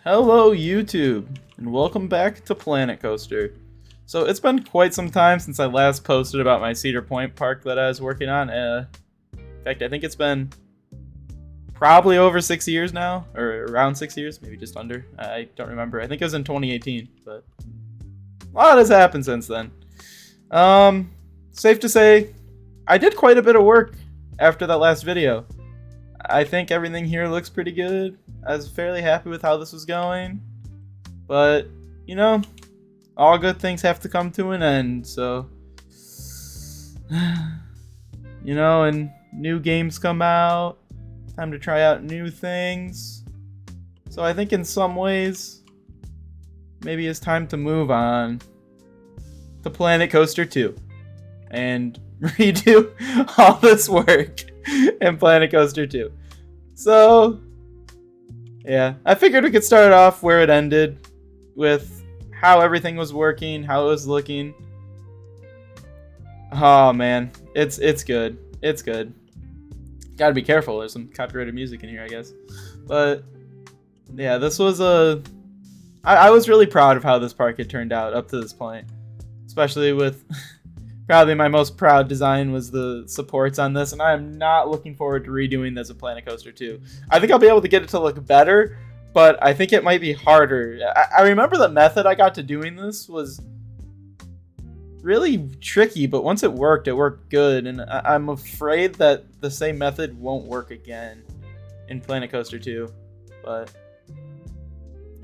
Hello YouTube, and welcome back to Planet Coaster. So it's been quite some time since I last posted about my Cedar Point park that I was working on. In fact, I think it's been probably over 6 years now, or around 6 years, maybe just under. I don't remember. I think it was in 2018, but a lot has happened since then. Safe to say, I did quite a bit of work after that last video. I think everything here looks pretty good. I was fairly happy with how this was going. But, you know, all good things have to come to an end, so... You know, and new games come out. Time to try out new things. So I think in some ways, maybe it's time to move on to Planet Coaster 2. And redo all this work in Planet Coaster 2. So, yeah, I figured we could start off where it ended, with how everything was working, how it was looking. Oh man, it's good. It's good. Gotta be careful, there's some copyrighted music in here, I guess. But, yeah, this was I was really proud of how this park had turned out up to this point. Especially with... Probably my most proud design was the supports on this, and I am not looking forward to redoing this at Planet Coaster 2. I think I'll be able to get it to look better, but I think it might be harder. I remember the method I got to doing this was really tricky, but once it worked good, and I'm afraid that the same method won't work again in Planet Coaster 2. But,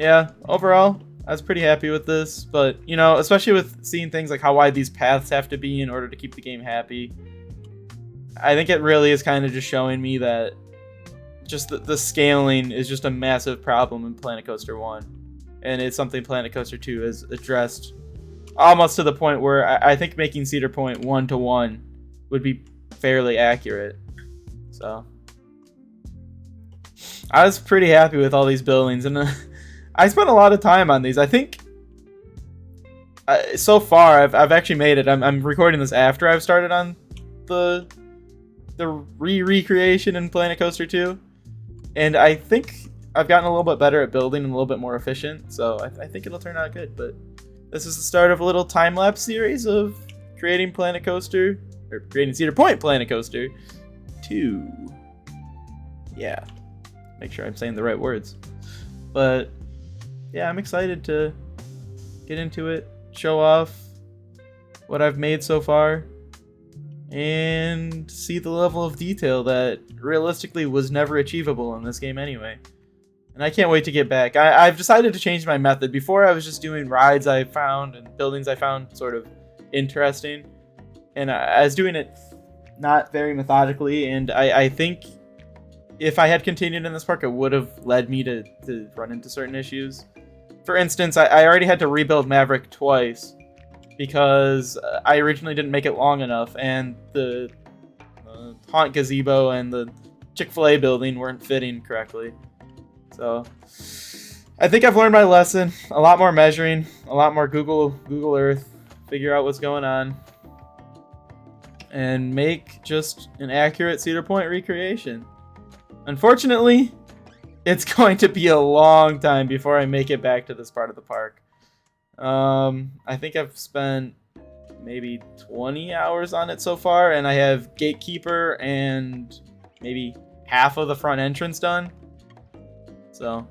yeah, overall... I was pretty happy with this, but, you know, especially with seeing things like how wide these paths have to be in order to keep the game happy, I think it really is kind of just showing me that just the scaling is just a massive problem in Planet Coaster 1, and it's something Planet Coaster 2 has addressed almost to the point where I think making Cedar Point 1-to-1 would be fairly accurate. So, I was pretty happy with all these buildings, and I spent a lot of time on these. I think so far I've actually made it. I'm recording this after I've started on the recreation in Planet Coaster 2, and I think I've gotten a little bit better at building and a little bit more efficient. So I think it'll turn out good. But this is the start of a little time-lapse series of creating Cedar Point Planet Coaster 2. Yeah, make sure I'm saying the right words. But yeah, I'm excited to get into it, show off what I've made so far, and see the level of detail that realistically was never achievable in this game anyway. And I can't wait to get back. I've decided to change my method. Before I was just doing rides I found and buildings I found sort of interesting, and I was doing it not very methodically, and I think if I had continued in this park, it would have led me to run into certain issues. For instance, I already had to rebuild Maverick twice because I originally didn't make it long enough, and the Haunt Gazebo and the Chick-fil-A building weren't fitting correctly. So, I think I've learned my lesson. A lot more measuring, a lot more Google Earth, figure out what's going on, and make just an accurate Cedar Point recreation. Unfortunately, it's going to be a long time before I make it back to this part of the park. I think I've spent maybe 20 hours on it so far, and I have GateKeeper and maybe half of the front entrance done. So,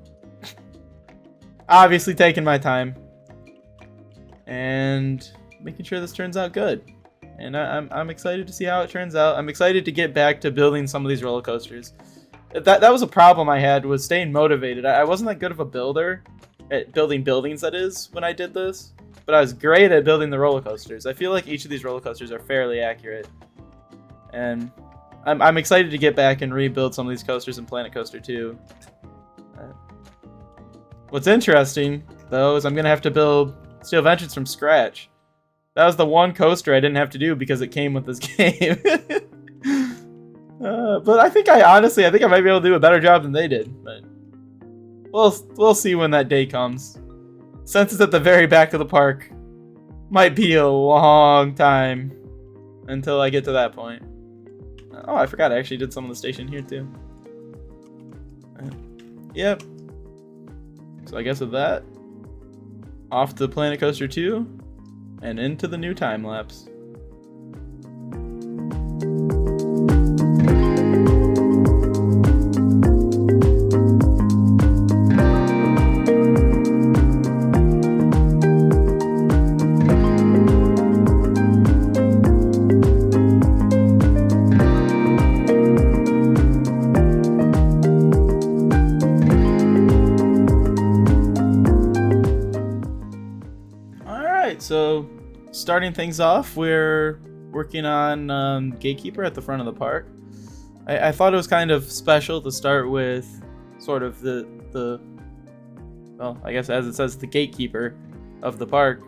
obviously taking my time and making sure this turns out good. And I'm excited to see how it turns out. I'm excited to get back to building some of these roller coasters. That was a problem I had, was staying motivated. I wasn't that good of a builder at building buildings, that is, when I did this. But I was great at building the roller coasters. I feel like each of these roller coasters are fairly accurate. And I'm excited to get back and rebuild some of these coasters in Planet Coaster 2. What's interesting, though, is I'm going to have to build Steel Vengeance from scratch. That was the one coaster I didn't have to do because it came with this game. But I think I might be able to do a better job than they did. But we'll see when that day comes. Since it's at the very back of the park, might be a long time until I get to that point. Oh, I forgot I actually did some of the station here too. Yep. So I guess with that, off to Planet Coaster 2 and into the new time lapse. So, starting things off, we're working on GateKeeper at the front of the park. I thought it was kind of special to start with sort of the well, I guess as it says, the gatekeeper of the park.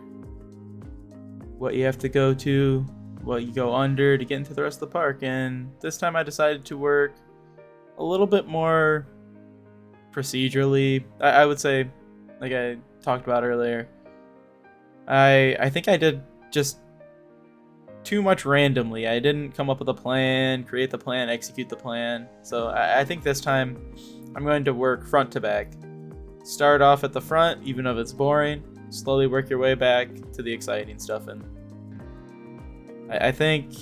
What you have to go to, what you go under to get into the rest of the park. And this time I decided to work a little bit more procedurally. I would say, like I talked about earlier, I think I did just too much randomly. I didn't come up with a plan, create the plan, execute the plan. So I think this time I'm going to work front to back. Start off at the front, even if it's boring. Slowly work your way back to the exciting stuff. And I think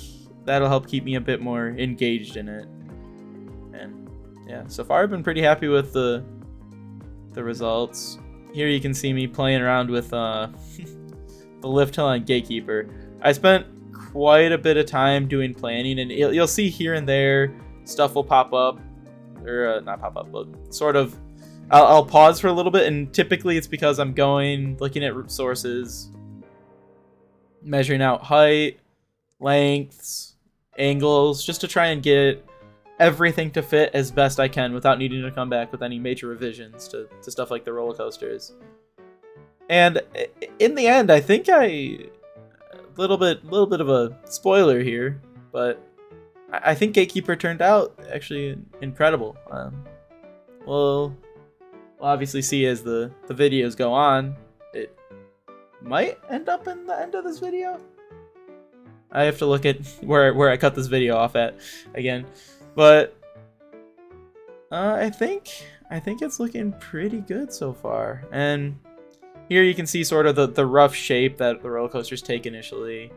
that'll help keep me a bit more engaged in it. And yeah, so far I've been pretty happy with the results. Here you can see me playing around with the lift hill on GateKeeper. I spent quite a bit of time doing planning, and you'll see here and there stuff will pop up, or not pop up, but sort of I'll pause for a little bit, and typically it's because I'm looking at root sources, measuring out height, lengths, angles, just to try and get everything to fit as best I can without needing to come back with any major revisions to stuff like the roller coasters. And in the end, I think a little bit of a spoiler here, but I think GateKeeper turned out actually incredible. We'll obviously see as the videos go on. It might end up in the end of this video. I have to look at where I cut this video off at again, but I think it's looking pretty good so far. And here you can see sort of the rough shape that the roller coasters take initially.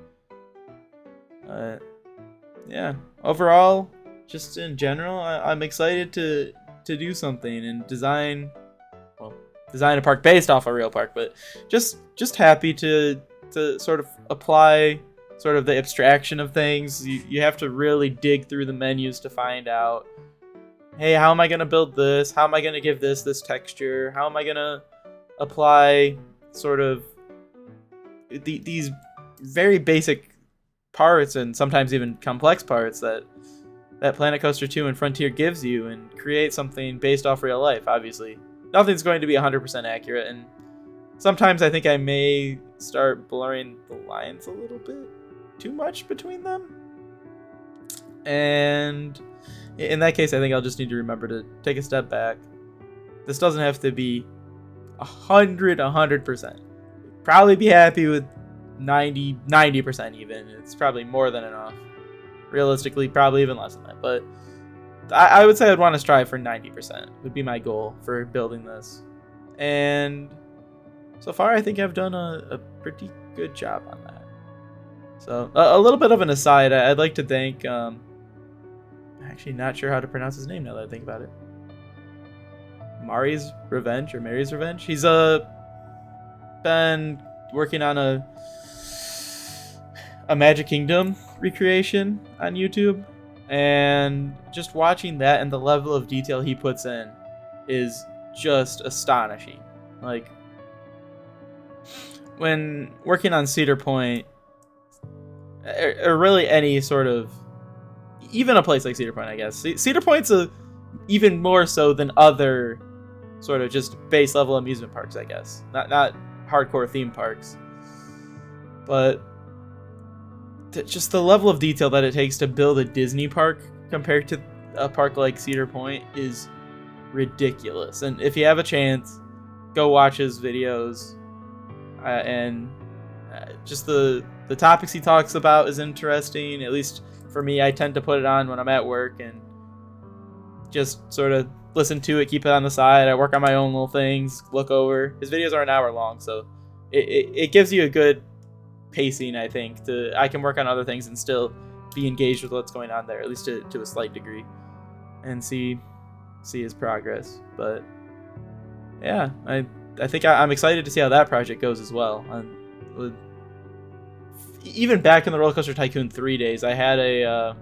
Yeah, overall, just in general, I'm excited to do something and design a park based off a real park, but just happy to sort of apply sort of the abstraction of things. You have to really dig through the menus to find out, hey, how am I going to build this? How am I going to give this texture? How am I going to apply sort of these very basic parts and sometimes even complex parts that Planet Coaster 2 and Frontier gives you, and create something based off real life. Obviously, nothing's going to be 100% accurate, and sometimes I think I may start blurring the lines a little bit too much between them. And in that case, I think I'll just need to remember to take a step back. This doesn't have to be 100%. Probably be happy with 90% even. It's probably more than enough. Realistically, probably even less than that. But I would say I'd want to strive for 90%. Would be my goal for building this. And so far, I think I've done a pretty good job on that. So a little bit of an aside, I'd like to thank. I'm actually not sure how to pronounce his name now that I think about it. Mary's Revenge. He's been working on a Magic Kingdom recreation on YouTube, and just watching that and the level of detail he puts in is just astonishing. Like, when working on Cedar Point, or really any sort of, even a place like Cedar Point, I guess. Cedar Point's even more so than other sort of just base level amusement parks, I guess. Not hardcore theme parks. But just the level of detail that it takes to build a Disney park compared to a park like Cedar Point is ridiculous. And if you have a chance, go watch his videos. Just the topics he talks about is interesting. At least for me, I tend to put it on when I'm at work, and just sort of listen to it, keep it on the side. I work on my own little things, look over. His videos are an hour long, so it gives you a good pacing, I think. I can work on other things and still be engaged with what's going on there, at least to a slight degree, and see his progress. But yeah, I think I'm excited to see how that project goes as well. Even back in the Roller Coaster Tycoon 3 days, I had a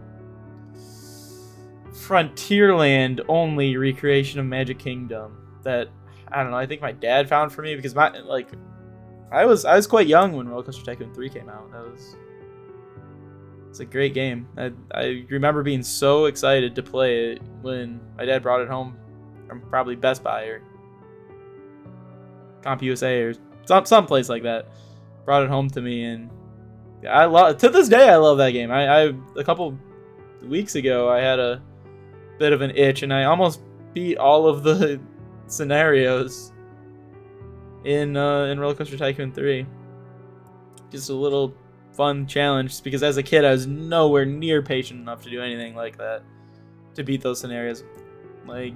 Frontierland only recreation of Magic Kingdom that, I don't know, I think my dad found for me, because I was quite young when Roller Coaster Tycoon 3 came out. It's a great game. I remember being so excited to play it when my dad brought it home from probably Best Buy or CompUSA or some place like that. Brought it home to me, and to this day I love that game. I a couple weeks ago I had a bit of an itch, and I almost beat all of the scenarios in Roller Coaster Tycoon 3. Just a little fun challenge, just because as a kid I was nowhere near patient enough to do anything like that, to beat those scenarios. Like,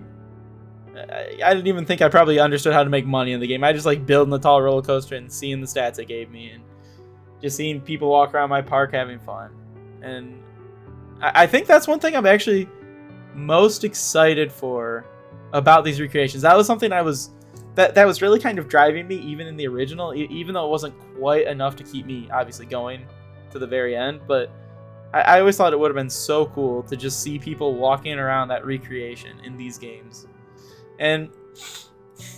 I didn't even think I probably understood how to make money in the game. I just like building the tall roller coaster and seeing the stats it gave me, and just seeing people walk around my park having fun. And I think that's one thing I'm actually most excited for about these recreations. That was something that was really kind of driving me even in the original, even though it wasn't quite enough to keep me obviously going to the very end. But I always thought it would have been so cool to just see people walking around that recreation in these games. And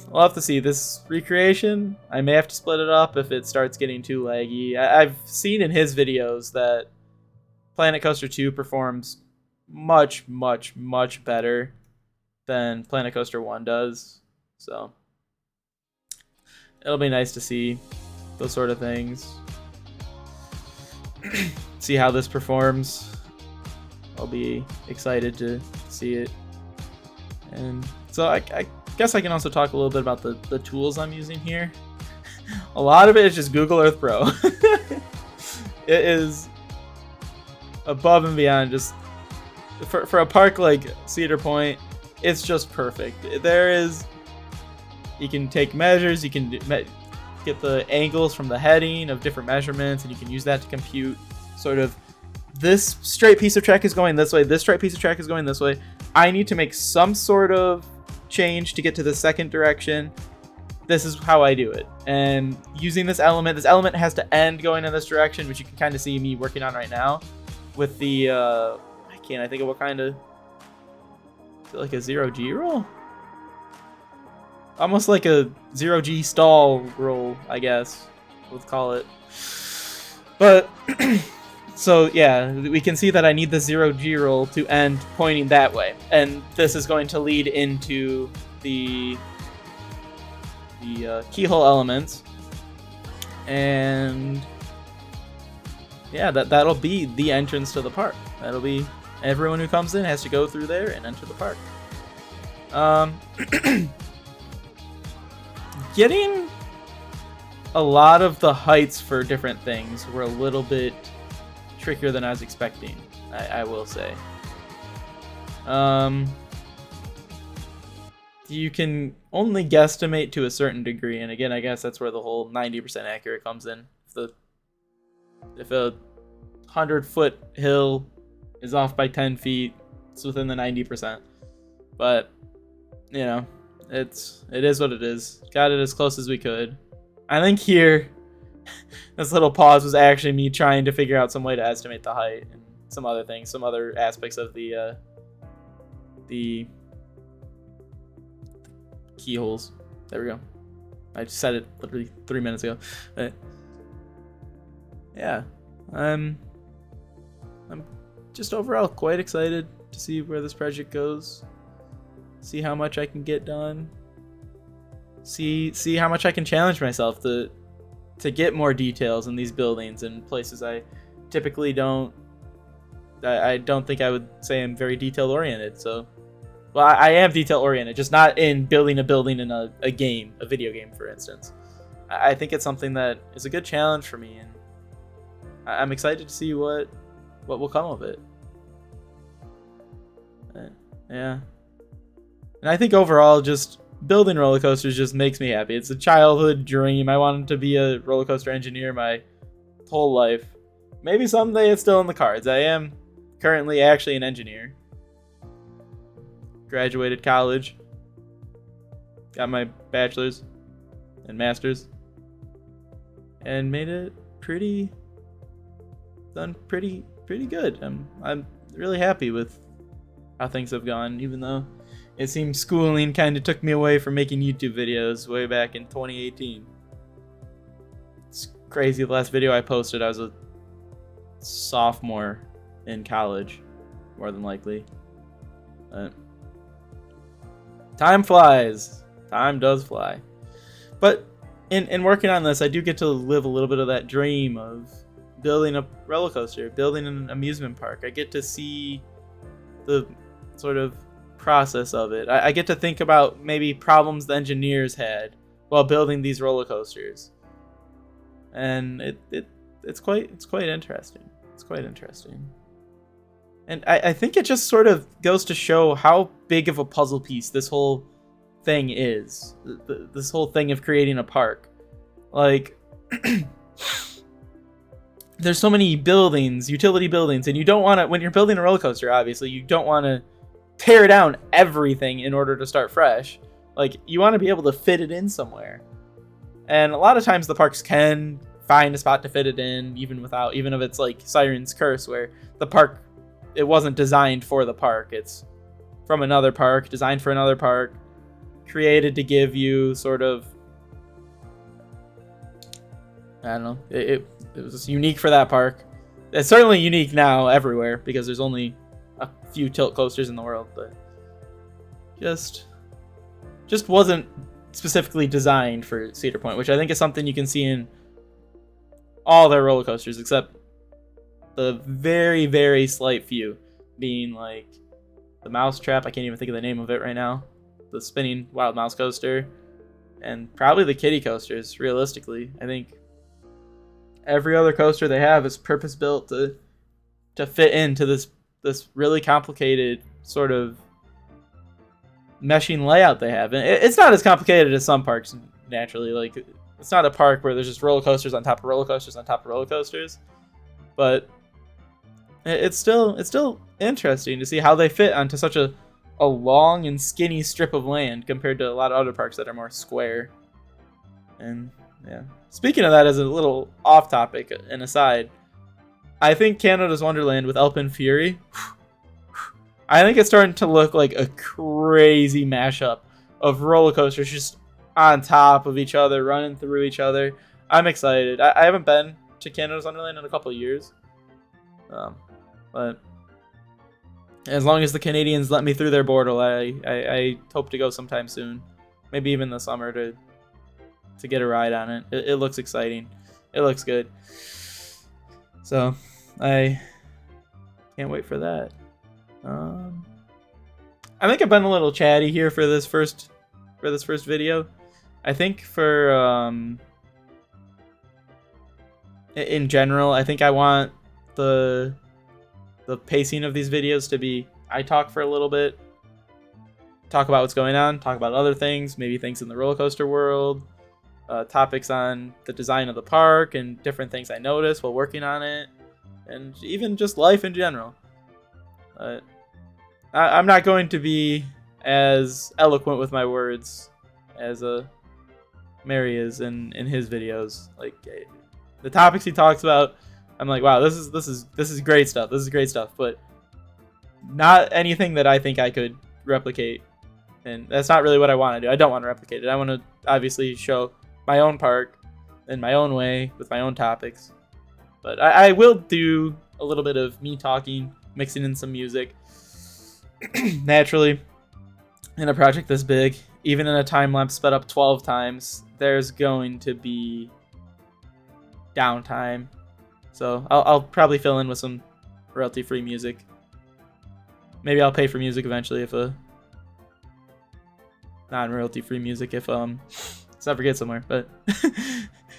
we'll have to see. This recreation, I may have to split it up if it starts getting too laggy. I've seen in his videos that Planet Coaster 2 performs much, much, much better than Planet Coaster 1 does. So it'll be nice to see those sort of things. See how this performs. I'll be excited to see it. And so I guess I can also talk a little bit about the tools I'm using here. A lot of it is just Google Earth Pro. It is above and beyond. Just for a park like Cedar Point, it's just perfect. You can take measures, you can get the angles from the heading of different measurements, and you can use that to compute sort of, this straight piece of track is going this way, this straight piece of track is going this way. I need to make some sort of change to get to the second direction. This is how I do it. And using this element has to end going in this direction, which you can kind of see me working on right now with the, I think of what kind of, is it like a 0G roll? Almost like a 0G stall roll, I guess, let's call it. But, so yeah, we can see that I need the 0G roll to end pointing that way. And this is going to lead into the keyhole elements. And yeah, that'll be the entrance to the park. That'll be, everyone who comes in has to go through there and enter the park. Getting a lot of the heights for different things were a little bit trickier than I was expecting, I will say. You can only guesstimate to a certain degree, and again, I guess that's where the whole 90% accurate comes in. If a 100-foot hill is off by 10 feet, it's within the 90%. But, you know, it is what it is. Got it as close as we could. I think here, this little pause was actually me trying to figure out some way to estimate the height and some other things, some other aspects of the keyholes. There we go. I just said it literally 3 minutes ago. But yeah, I'm just overall quite excited to see where this project goes. See how much I can get done. See how much I can challenge myself to get more details in these buildings and places I typically don't. I don't think I would say I'm very detail oriented. So, well, I am detail oriented, just not in building a building in a video game, for instance. I think it's something that is a good challenge for me, and I'm excited to see what will come of it. Yeah. And I think overall, just building roller coasters just makes me happy. It's a childhood dream. I wanted to be a roller coaster engineer my whole life. Maybe someday it's still in the cards. I am currently actually an engineer. Graduated college. Got my bachelor's and master's. And made it pretty good. I'm really happy with how things have gone, even though it seems schooling kind of took me away from making YouTube videos way back in 2018. It's crazy. The last video I posted, I was a sophomore in college, more than likely. But time flies. Time does fly. But in working on this, I do get to live a little bit of that dream of building a roller coaster, building an amusement park. I get to see the sort of process of it. I get to think about maybe problems the engineers had while building these roller coasters, and it's quite interesting. It's quite interesting, and I think it just sort of goes to show how big of a puzzle piece this whole thing is. This whole thing of creating a park, like. There's so many buildings, utility buildings, and you don't want to, when you're building a roller coaster, obviously, you don't want to tear down everything in order to start fresh. Like, you want to be able to fit it in somewhere. And a lot of times the parks can find a spot to fit it in, even if it's like Siren's Curse, where the park, it wasn't designed for the park. It's from another park, designed for another park, created to give you sort of, I don't know, it was unique for that park. It's certainly unique now everywhere because there's only a few tilt coasters in the world, but just wasn't specifically designed for Cedar Point, which I think is something you can see in all their roller coasters except the very, very slight few, being like the Mousetrap. I can't even think of the name of it right now. The spinning Wild Mouse coaster, and probably the Kitty coasters. Realistically, I think every other coaster they have is purpose built to fit into this really complicated sort of meshing layout they have. And it's not as complicated as some parks, naturally. Like, it's not a park where there's just roller coasters on top of roller coasters on top of roller coasters, but it's still interesting to see how they fit onto such a long and skinny strip of land compared to a lot of other parks that are more square. And yeah. Speaking of that, as a little off topic and aside, I think Canada's Wonderland with Alpine Fury, I think it's starting to look like a crazy mashup of roller coasters just on top of each other, running through each other. I'm excited. I haven't been to Canada's Wonderland in a couple of years, but as long as the Canadians let me through their border, I hope to go sometime soon, maybe even this summer to get a ride on it. It looks exciting. It looks good. So I can't wait for that. I think I've been a little chatty here for this first video. I think for in general, I think I want the pacing of these videos to be, I talk for a little bit, talk about what's going on, talk about other things, maybe things in the roller coaster world, topics on the design of the park and different things I noticed while working on it, and even just life in general. I'm not going to be as eloquent with my words as Mary is in his videos. Like, the topics he talks about, I'm like, wow, this is great stuff. This is great stuff, but not anything that I think I could replicate. And that's not really what I want to do. I don't want to replicate it. I want to obviously show my own park in my own way with my own topics. But I will do a little bit of me talking, mixing in some music. Naturally, in a project this big, even in a time lapse sped up 12 times, there's going to be downtime. So I'll probably fill in with some royalty-free music. Maybe I'll pay for music eventually if non-royalty-free music if let's not forget somewhere. But to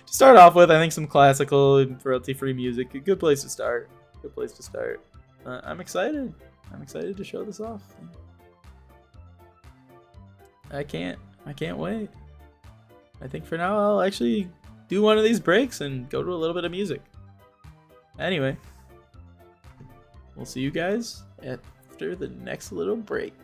start off with, I think some classical and royalty-free music, a good place to start. Good place to start. I'm excited. I'm excited to show this off. I can't wait. I think for now I'll actually do one of these breaks and go to a little bit of music. Anyway, we'll see you guys after the next little break.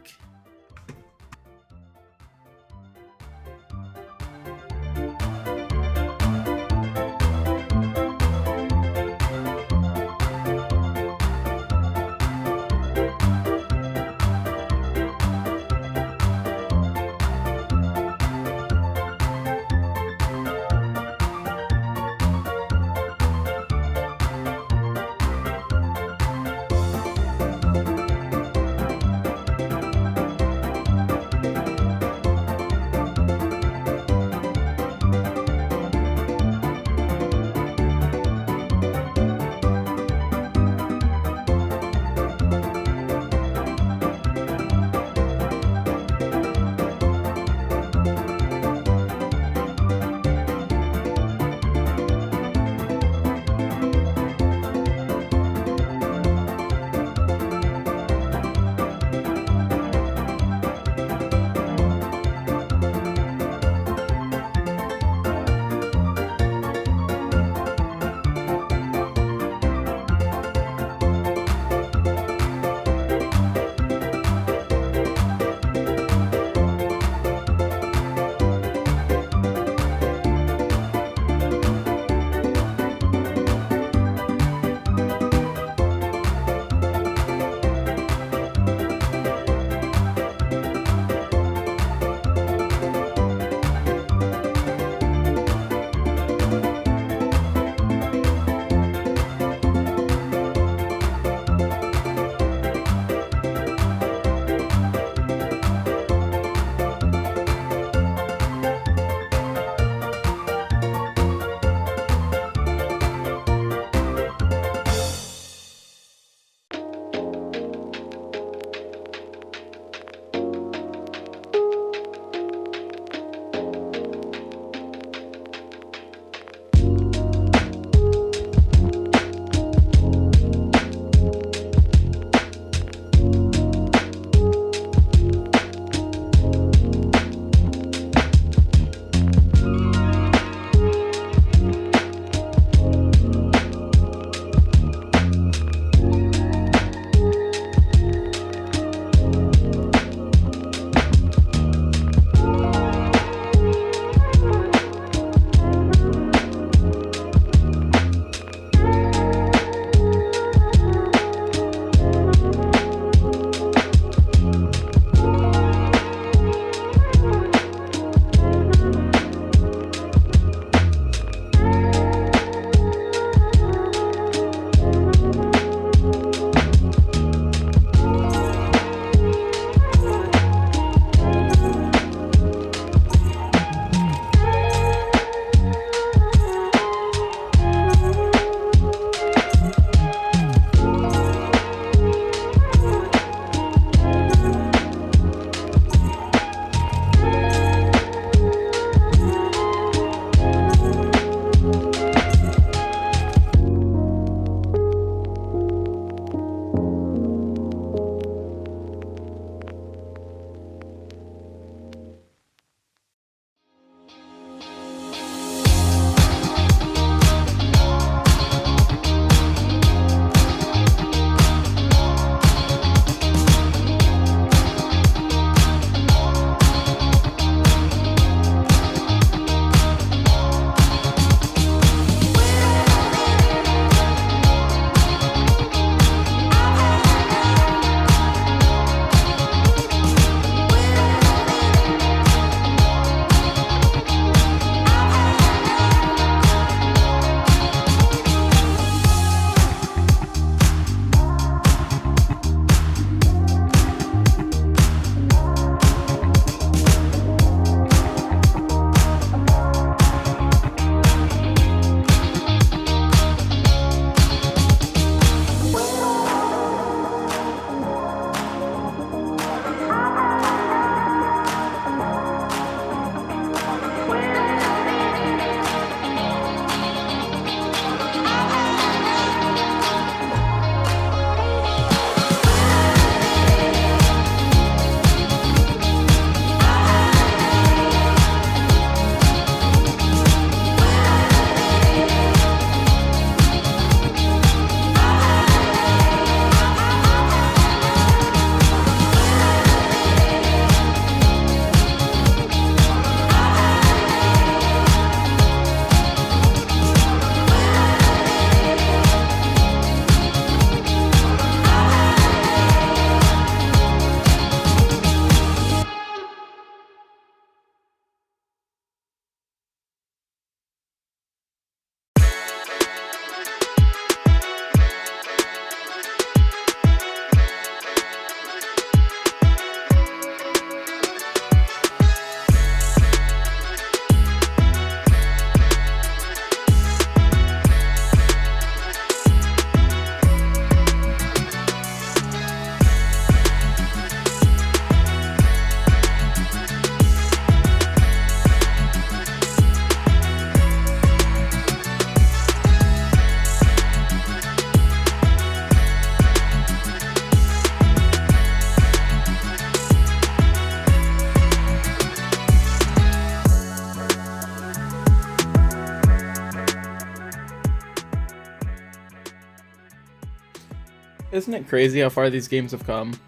Isn't it crazy how far these games have come?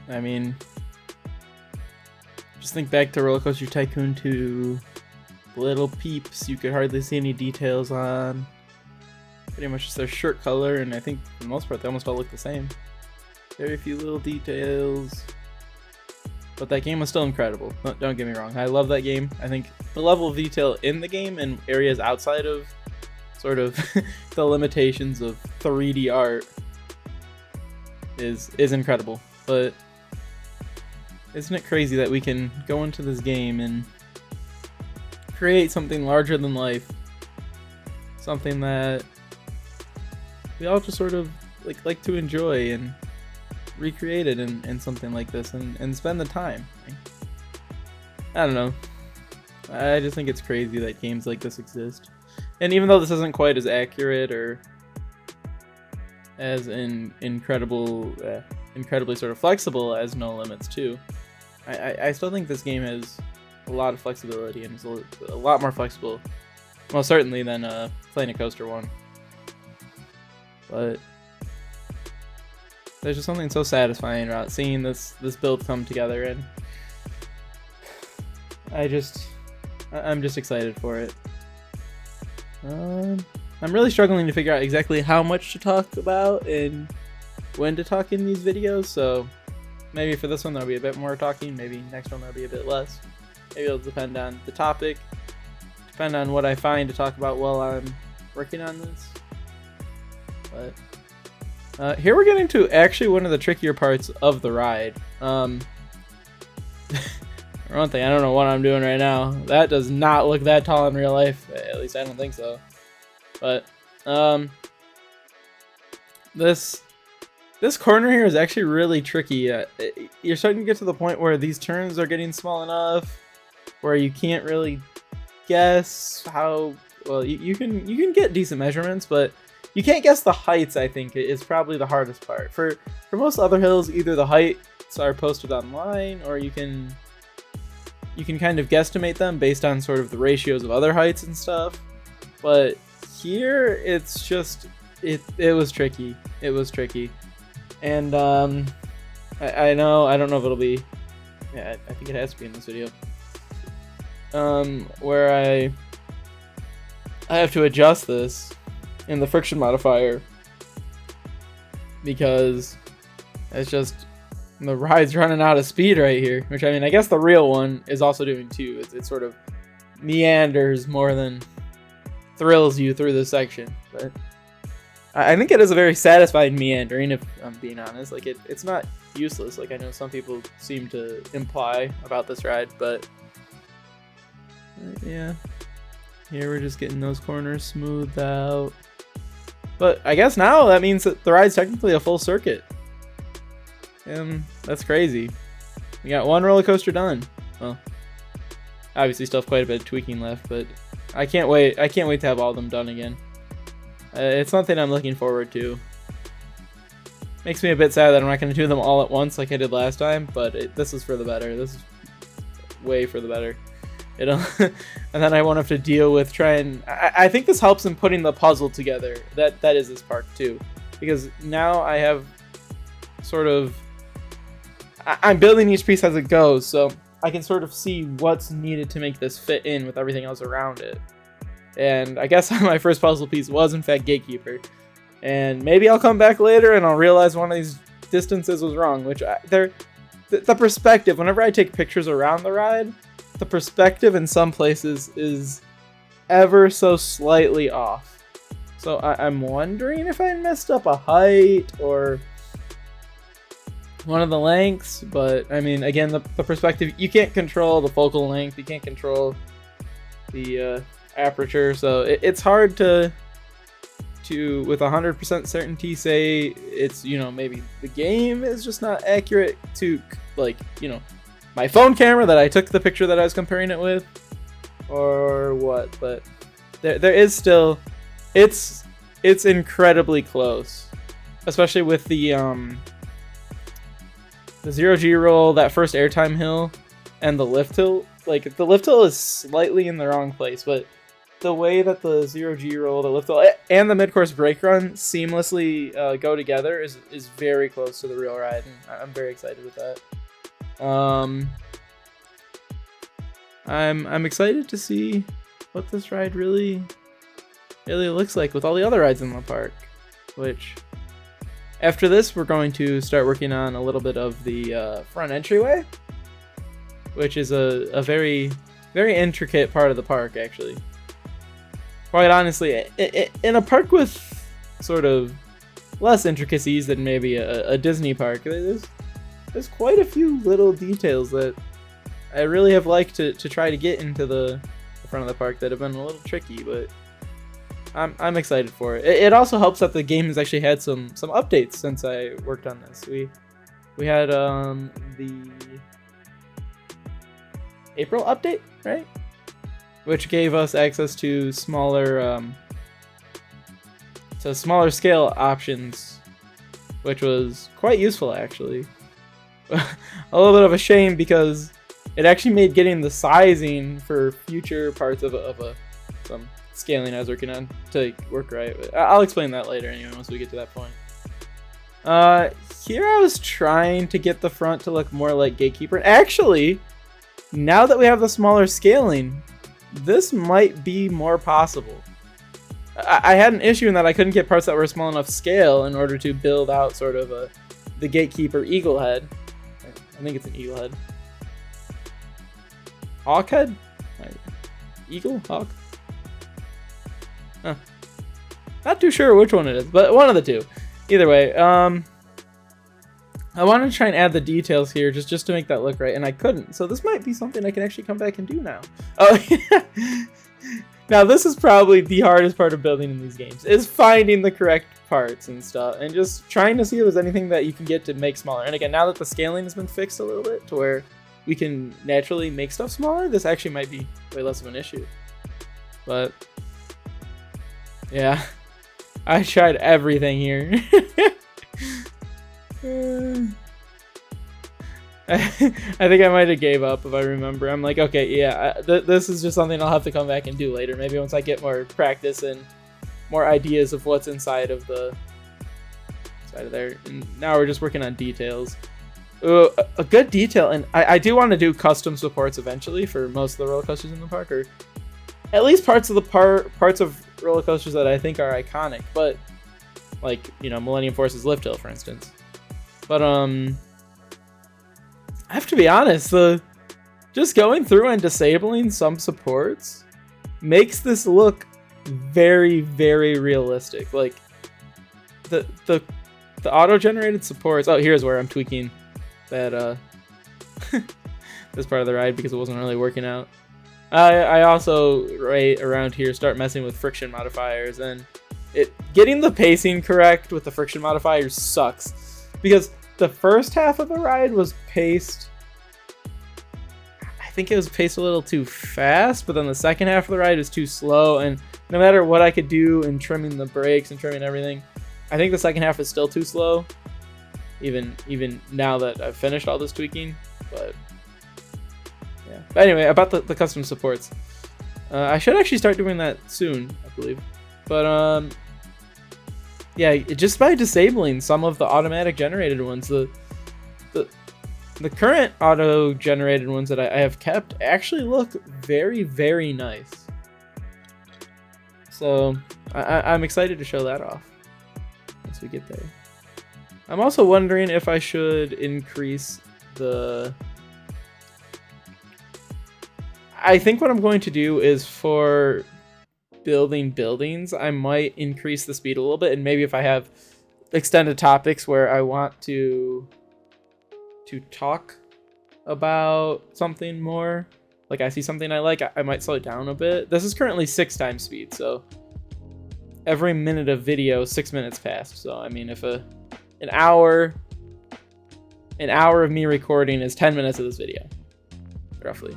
I mean, just think back to Roller Coaster Tycoon 2. Little peeps you could hardly see any details on. Pretty much just their shirt color, and I think for the most part they almost all look the same. Very few little details. But that game was still incredible. Don't get me wrong. I love that game. I think the level of detail in the game and areas outside of sort of the limitations of 3D art is incredible. But isn't it crazy that we can go into this game and create something larger than life? Something that we all just sort of like to enjoy and recreate it in something like this and spend the time. I don't know. I just think it's crazy that games like this exist. And even though this isn't quite as accurate or as incredibly sort of flexible as No Limits 2, I still think this game has a lot of flexibility and is a lot more flexible, most certainly, than Planet Coaster 1. But there's just something so satisfying about seeing this build come together, and I'm just excited for it. I'm really struggling to figure out exactly how much to talk about and when to talk in these videos, so maybe for this one there'll be a bit more talking, maybe next one there'll be a bit less. Maybe it'll depend on the topic, depend on what I find to talk about while I'm working on this. But here we're getting to actually one of the trickier parts of the ride. For one thing, I don't know what I'm doing right now. That does not look that tall in real life. At least I don't think so. But this corner here is actually really tricky. You're starting to get to the point where these turns are getting small enough where you can't really guess how well. You can get decent measurements, but you can't guess the heights. I think is probably the hardest part. For most other hills, either the heights are posted online, or you can kind of guesstimate them based on sort of the ratios of other heights and stuff. But here, it's just it was tricky. It was tricky, and I know, I don't know if it'll be. Yeah, I think it has to be in this video. Where I have to adjust this in the friction modifier because it's just the ride's running out of speed right here. Which, I mean, I guess the real one is also doing too. It sort of meanders more than thrills you through this section, but I think it is a very satisfying meandering, if I'm being honest. Like it's not useless, like I know some people seem to imply about this ride, but yeah, here we're just getting those corners smoothed out. But I guess now that means that the ride's technically a full circuit, and that's crazy. We got one roller coaster done. Well, obviously still have quite a bit of tweaking left, but I can't wait to have all of them done again. It's something I'm looking forward to. Makes me a bit sad that I'm not going to do them all at once like I did last time, but this is for the better. This is way for the better. And then I won't have to deal with trying. I think this helps in putting the puzzle together. That is this park too, because now I have sort of. I'm building each piece as it goes, so I can sort of see what's needed to make this fit in with everything else around it. And I guess my first puzzle piece was in fact GateKeeper, and maybe I'll come back later and I'll realize one of these distances was wrong. Which the perspective. Whenever I take pictures around the ride, the perspective in some places is ever so slightly off. So I'm wondering if I messed up a height or one of the lengths. But I mean, again, the perspective, you can't control the focal length, you can't control the aperture, so it's hard to with 100% certainty say it's, you know, maybe the game is just not accurate to, like, you know, my phone camera that I took the picture that I was comparing it with, or what. But there is still, it's incredibly close, especially with the 0G roll, that first airtime hill, and the lift hill. Like, the lift hill is slightly in the wrong place, but the way that the 0G roll, the lift roll, and the mid-course brake run seamlessly go together is very close to the real ride, and I'm very excited with that. I'm excited to see what this ride really looks like with all the other rides in the park, which after this we're going to start working on a little bit of the front entryway, which is a very intricate part of the park, actually. Quite honestly, in a park with sort of less intricacies than maybe a Disney park, there's quite a few little details that I really have liked to try to get into the front of the park that have been a little tricky, but I'm excited for it. It also helps that the game has actually had some updates since I worked on this. We had the April update, right? Which gave us access to smaller scale options, which was quite useful, actually. A little bit of a shame because it actually made getting the sizing for future parts of some scaling I was working on to work right. But I'll explain that later anyway once we get to that point. Here I was trying to get the front to look more like GateKeeper. And actually, now that we have the smaller scaling, this might be more possible. I had an issue in that I couldn't get parts that were small enough scale in order to build out sort of the GateKeeper eagle head. I think it's an eagle head. Hawk head? Eagle? Hawk? Huh. Not too sure which one it is, but one of the two. Either way, I wanted to try and add the details here just to make that look right, and I couldn't. So this might be something I can actually come back and do now. Oh, yeah. Now this is probably the hardest part of building in these games, is finding the correct parts and stuff, and just trying to see if there's anything that you can get to make smaller. And again, now that the scaling has been fixed a little bit to where we can naturally make stuff smaller, this actually might be way less of an issue. But yeah, I tried everything here. I think I might have gave up if I remember. I'm like, okay, yeah, this is just something I'll have to come back and do later. Maybe once I get more practice and more ideas of what's inside of there. And now we're just working on details. A good detail, and I do want to do custom supports eventually for most of the roller coasters in the park, or at least parts of roller coasters that I think are iconic. But like, you know, Millennium Force's Lift Hill, for instance. But I have to be honest, just going through and disabling some supports makes this look very, very realistic. Like the auto-generated supports. Oh, here's where I'm tweaking that this part of the ride because it wasn't really working out. I also right around here start messing with friction modifiers, and getting the pacing correct with the friction modifiers sucks because the first half of the ride was paced, I think it was paced a little too fast, but then the second half of the ride is too slow, and no matter what I could do in trimming the brakes and trimming everything, I think the second half is still too slow, even now that I've finished all this tweaking. But yeah. But anyway, about the custom supports. I should actually start doing that soon, I believe. But yeah, just by disabling some of the automatic generated ones, the current auto generated ones that I have kept actually look very, very nice. So I'm excited to show that off once we get there. I'm also wondering if I should increase I think what I'm going to do is for building buildings, I might increase the speed a little bit, and maybe if I have extended topics where I want to talk about something more, like I see something I like, I might slow it down a bit. This is currently 6 times speed, so every minute of video, 6 minutes passed. So I mean, if an hour of me recording is 10 minutes of this video, roughly.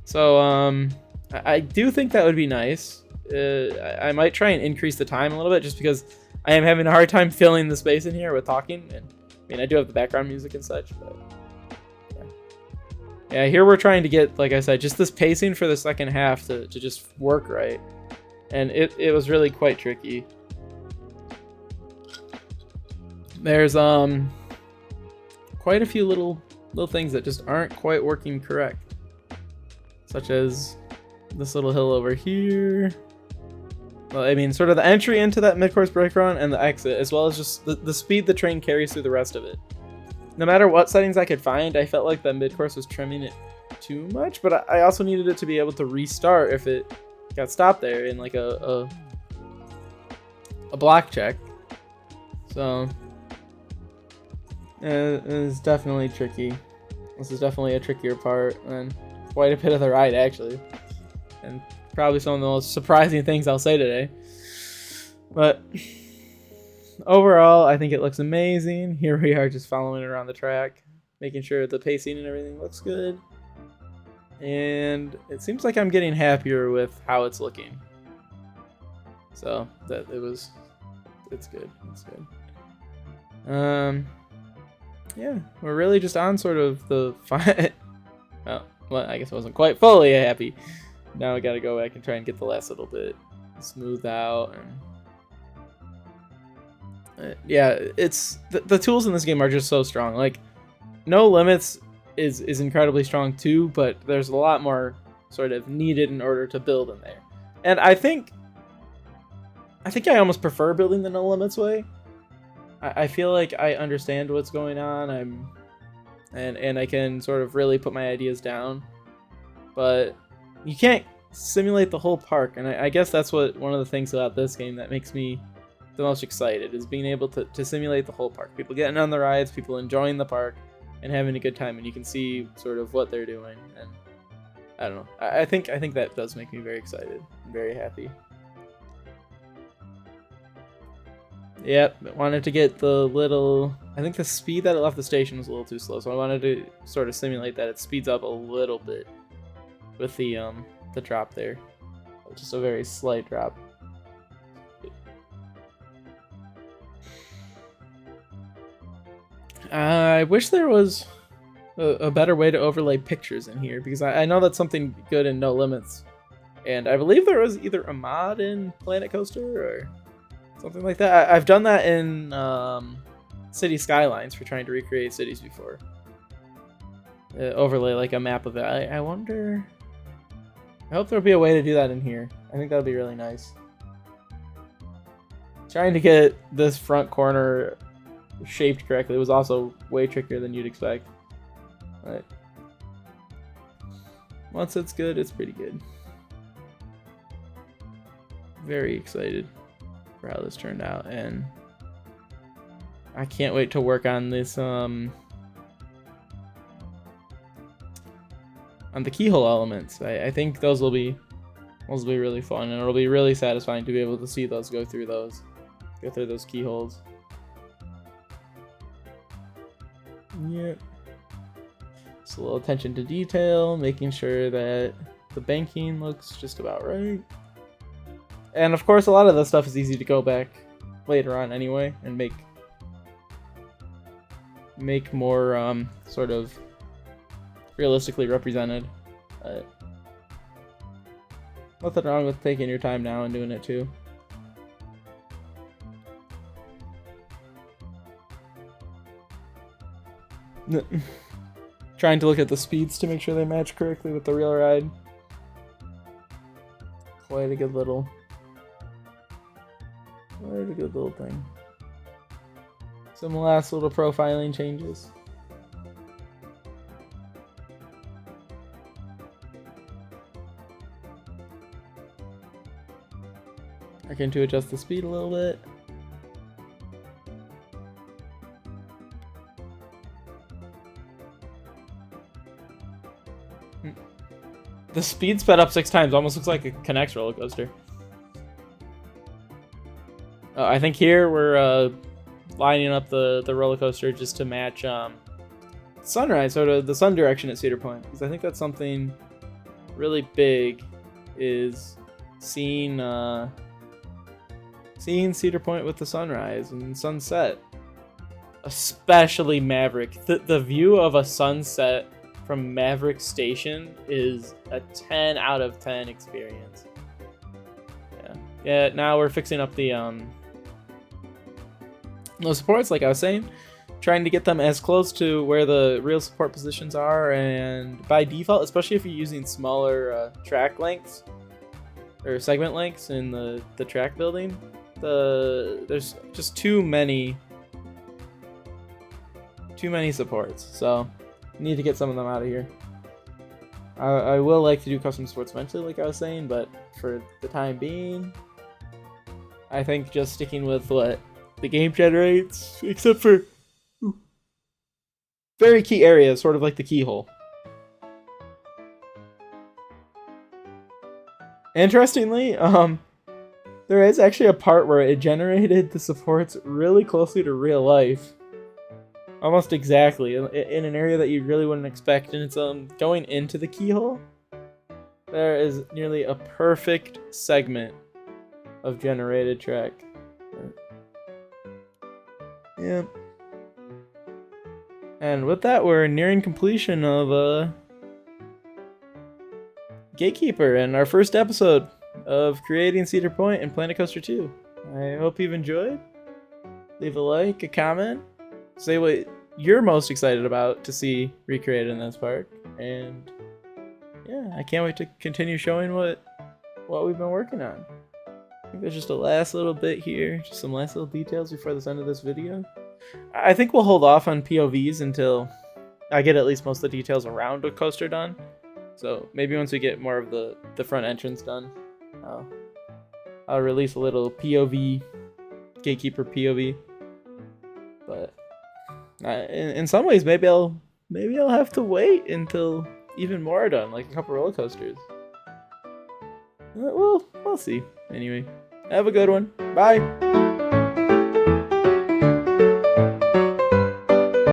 So I do think that would be nice. I might try and increase the time a little bit just because I am having a hard time filling the space in here with talking. And I mean, I do have the background music and such, but yeah. Yeah, here we're trying to get, like I said, just this pacing for the second half to just work right. And it was really quite tricky. There's quite a few little things that just aren't quite working correct. Such as this little hill over here. Well, I mean, sort of the entry into that mid-course brake run and the exit, as well as just the speed the train carries through the rest of it. No matter what settings I could find, I felt like the mid-course was trimming it too much, but I also needed it to be able to restart if it got stopped there in like a block check. So it's definitely tricky. This is definitely a trickier part and quite a bit of the ride, actually, and probably some of the most surprising things I'll say today. But overall, I think it looks amazing. Here we are just following it around the track, making sure the pacing and everything looks good. And it seems like I'm getting happier with how it's looking. So it's good. It's good. Yeah, we're really just on sort of the well, I guess I wasn't quite fully happy. Now I gotta go back and try and get the last little bit smoothed out. And yeah, it's the tools in this game are just so strong. Like, No Limits is incredibly strong too, but there's a lot more sort of needed in order to build in there. And I think I almost prefer building the No Limits way. I feel like I understand what's going on. And I can sort of really put my ideas down. But you can't simulate the whole park, and I guess that's what one of the things about this game that makes me the most excited is being able to simulate the whole park. People getting on the rides, people enjoying the park, and having a good time, and you can see sort of what they're doing. And I don't know. I think that does make me very excited, and very happy. Yep, wanted to get the little... I think the speed that it left the station was a little too slow, so I wanted to sort of simulate that it speeds up a little bit with the drop there. Just a very slight drop. I wish there was a better way to overlay pictures in here, because I know that's something good in No Limits. And I believe there was either a mod in Planet Coaster or something like that. I've done that in City Skylines for trying to recreate cities before. Overlay like a map of it. I wonder... I hope there'll be a way to do that in here. I think that'll be really nice. Trying to get this front corner shaped correctly was also way trickier than you'd expect. But once it's good, it's pretty good. Very excited for how this turned out, and I can't wait to work on this on the keyhole elements. I think those will be really fun, and it'll be really satisfying to be able to see those go through those keyholes. Yep. Just a little attention to detail, making sure that the banking looks just about right. And of course, a lot of this stuff is easy to go back later on anyway and make more sort of realistically represented. Nothing wrong with taking your time now and doing it too. Trying to look at the speeds to make sure they match correctly with the real ride. Quite a good little thing. Some last little profiling changes. I can to adjust the speed a little bit. The speed sped up 6 times. Almost looks like a Connect roller coaster. I think here we're lining up the roller coaster just to match sunrise, sort of the sun direction at Cedar Point, because I think that's something really big, is seeing Cedar Point with the sunrise and sunset, especially Maverick. The view of a sunset from Maverick Station is a 10 out of 10 experience. Yeah, now we're fixing up the those supports, like I was saying, trying to get them as close to where the real support positions are, and by default, especially if you're using smaller track lengths or segment lengths in the track building, there's just too many supports, so need to get some of them out of here. I will like to do custom supports eventually, like I was saying, but for the time being, I think just sticking with what the game generates, except for very key areas, sort of like the keyhole. Interestingly, there is actually a part where it generated the supports really closely to real life. Almost exactly, in an area that you really wouldn't expect, and it's going into the keyhole. There is nearly a perfect segment of generated track. Yeah. And with that, we're nearing completion of GateKeeper and our first episode of creating Cedar Point and Planet Coaster 2. I hope you've enjoyed. Leave a like, a comment, say what you're most excited about to see recreated in this park, and yeah, I can't wait to continue showing what we've been working on. I think there's just a last little bit here, just some last little details before the end of this video. I think we'll hold off on POVs until I get at least most of the details around a coaster done. So maybe once we get more of the front entrance done, I'll release a little POV, GateKeeper POV. But in some ways, maybe I'll have to wait until even more are done, like a couple roller coasters. Well, we'll see. Anyway, have a good one. Bye.